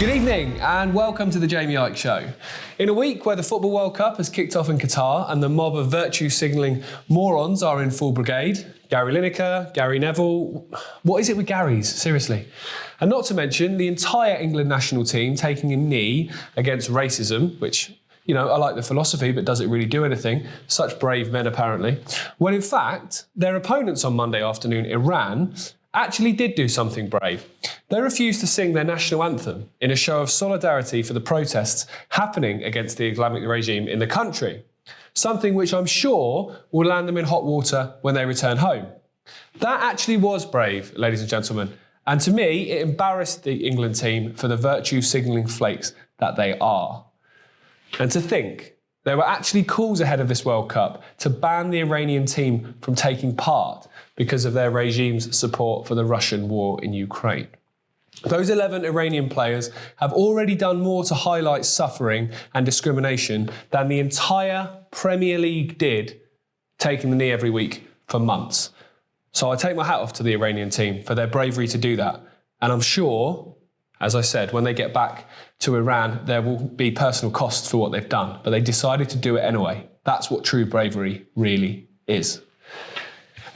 Good evening and welcome to the Jaymie Icke Show. In a week where the Football World Cup has kicked off in Qatar and the mob of virtue signalling morons are in full brigade, Gary Lineker, Gary Neville, what is it with Garys, seriously? And not to mention the entire England national team taking a knee against racism, which, you know, I like the philosophy, but does it really do anything? Such brave men, apparently. Well, in fact, their opponents on Monday afternoon, Iran, actually did do something brave. They refused to sing their national anthem in a show of solidarity for the protests happening against the Islamic regime in the country. Something which I'm sure will land them in hot water when they return home. That actually was brave, ladies and gentlemen. And to me, it embarrassed the England team for the virtue signalling flakes that they are. And to think, there were actually calls ahead of this World Cup to ban the Iranian team from taking part because of their regime's support for the Russian war in Ukraine. Those 11 Iranian players have already done more to highlight suffering and discrimination than the entire Premier League did, taking the knee every week for months. So I take my hat off to the Iranian team for their bravery to do that. And I'm sure, as I said, when they get back to Iran, there will be personal costs for what they've done. But they decided to do it anyway. That's what true bravery really is.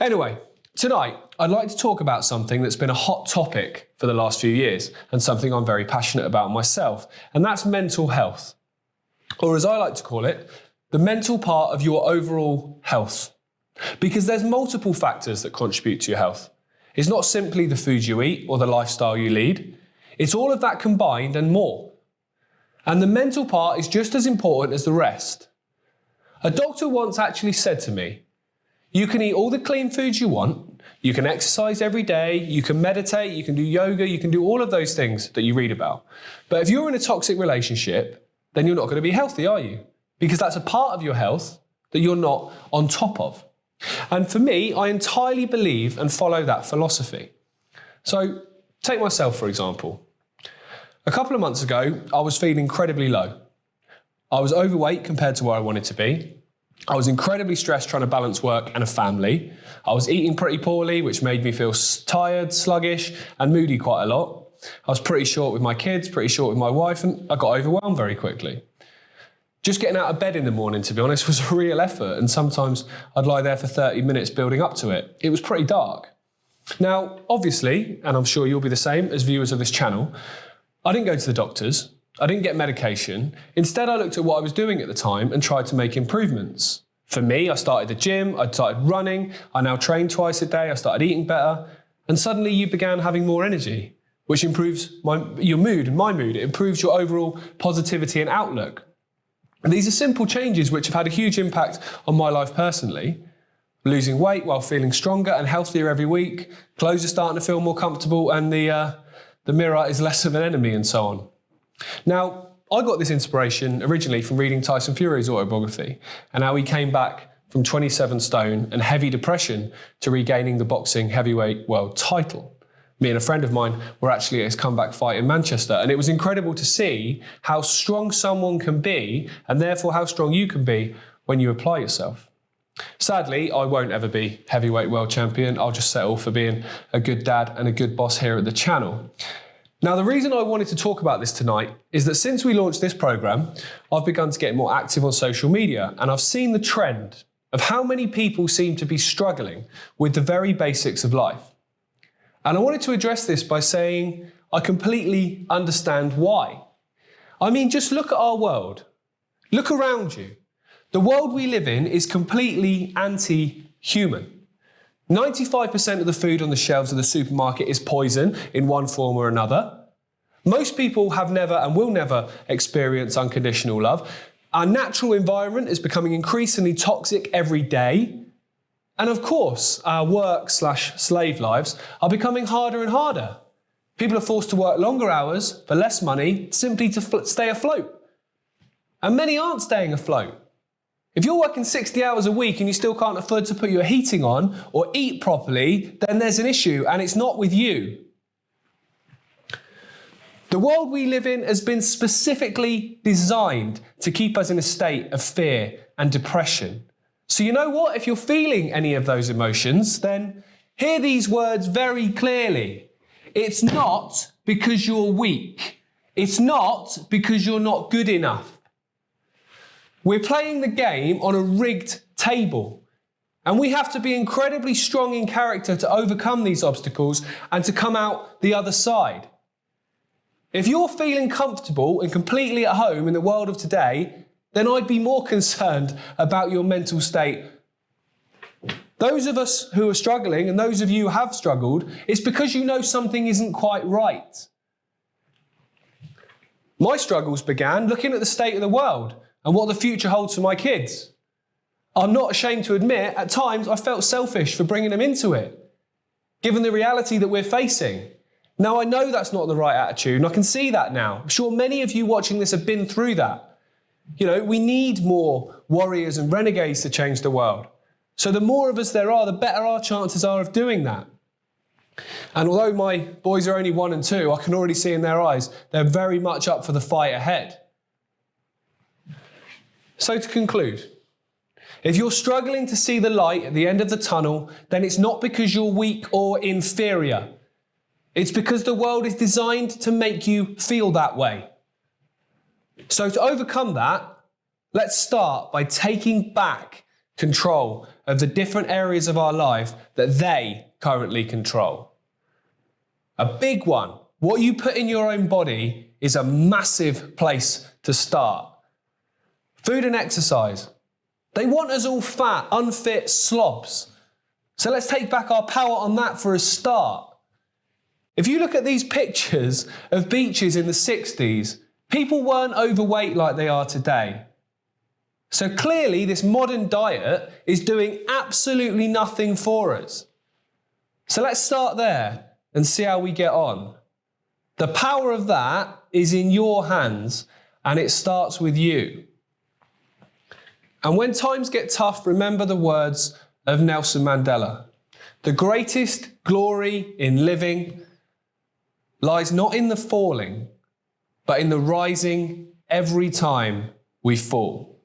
Anyway, tonight, I'd like to talk about something that's been a hot topic for the last few years and something I'm very passionate about myself, and that's mental health. Or as I like to call it, the mental part of your overall health. Because there's multiple factors that contribute to your health. It's not simply the food you eat or the lifestyle you lead. It's all of that combined and more. And the mental part is just as important as the rest. A doctor once actually said to me, you can eat all the clean foods you want, you can exercise every day, you can meditate, you can do yoga, you can do all of those things that you read about. But if you're in a toxic relationship, then you're not going to be healthy, are you? Because that's a part of your health that you're not on top of. And for me, I entirely believe and follow that philosophy. So take myself, for example. A couple of months ago, I was feeling incredibly low. I was overweight compared to where I wanted to be. I was incredibly stressed trying to balance work and a family. I was eating pretty poorly, which made me feel tired, sluggish, and moody quite a lot. I was pretty short with my kids, pretty short with my wife, and I got overwhelmed very quickly. Just getting out of bed in the morning, to be honest, was a real effort, and sometimes I'd lie there for 30 minutes building up to it. It was pretty dark. Now, obviously, and I'm sure you'll be the same as viewers of this channel, I didn't go to the doctors. I didn't get medication. Instead, I looked at what I was doing at the time and tried to make improvements. For me, I started the gym, I started running, I now train twice a day, I started eating better, and suddenly you began having more energy, which improves your mood and my mood. It improves your overall positivity and outlook. And these are simple changes which have had a huge impact on my life personally. Losing weight while feeling stronger and healthier every week, clothes are starting to feel more comfortable, and the mirror is less of an enemy, and so on. Now, I got this inspiration originally from reading Tyson Fury's autobiography and how he came back from 27 stone and heavy depression to regaining the boxing heavyweight world title. Me and a friend of mine were actually at his comeback fight in Manchester, and it was incredible to see how strong someone can be and therefore how strong you can be when you apply yourself. Sadly, I won't ever be heavyweight world champion. I'll just settle for being a good dad and a good boss here at the channel. Now, the reason I wanted to talk about this tonight is that since we launched this programme, I've begun to get more active on social media, and I've seen the trend of how many people seem to be struggling with the very basics of life. And I wanted to address this by saying I completely understand why. I mean, just look at our world. Look around you. The world we live in is completely anti-human. 95% of the food on the shelves of the supermarket is poison in one form or another. Most people have never and will never experience unconditional love. Our natural environment is becoming increasingly toxic every day. And of course, our work/slave lives are becoming harder and harder. People are forced to work longer hours for less money simply to stay afloat. And many aren't staying afloat. If you're working 60 hours a week and you still can't afford to put your heating on or eat properly, then there's an issue, and it's not with you. The world we live in has been specifically designed to keep us in a state of fear and depression. So you know what? If you're feeling any of those emotions, then hear these words very clearly. It's not because you're weak. It's not because you're not good enough. We're playing the game on a rigged table, and we have to be incredibly strong in character to overcome these obstacles and to come out the other side. If you're feeling comfortable and completely at home in the world of today, then I'd be more concerned about your mental state. Those of us who are struggling, and those of you who have struggled, it's because you know something isn't quite right. My struggles began looking at the state of the world and what the future holds for my kids. I'm not ashamed to admit, at times I felt selfish for bringing them into it, given the reality that we're facing. Now, I know that's not the right attitude, and I can see that now. I'm sure many of you watching this have been through that. You know, we need more warriors and renegades to change the world. So the more of us there are, the better our chances are of doing that. And although my boys are only 1 and 2, I can already see in their eyes, they're very much up for the fight ahead. So to conclude, if you're struggling to see the light at the end of the tunnel, then it's not because you're weak or inferior. It's because the world is designed to make you feel that way. So to overcome that, let's start by taking back control of the different areas of our life that they currently control. A big one, what you put in your own body, is a massive place to start. Food and exercise. They want us all fat, unfit slobs. So let's take back our power on that for a start. If you look at these pictures of beaches in the 60s, people weren't overweight like they are today. So clearly this modern diet is doing absolutely nothing for us. So let's start there and see how we get on. The power of that is in your hands, and it starts with you. And when times get tough, remember the words of Nelson Mandela. The greatest glory in living lies not in the falling, but in the rising every time we fall.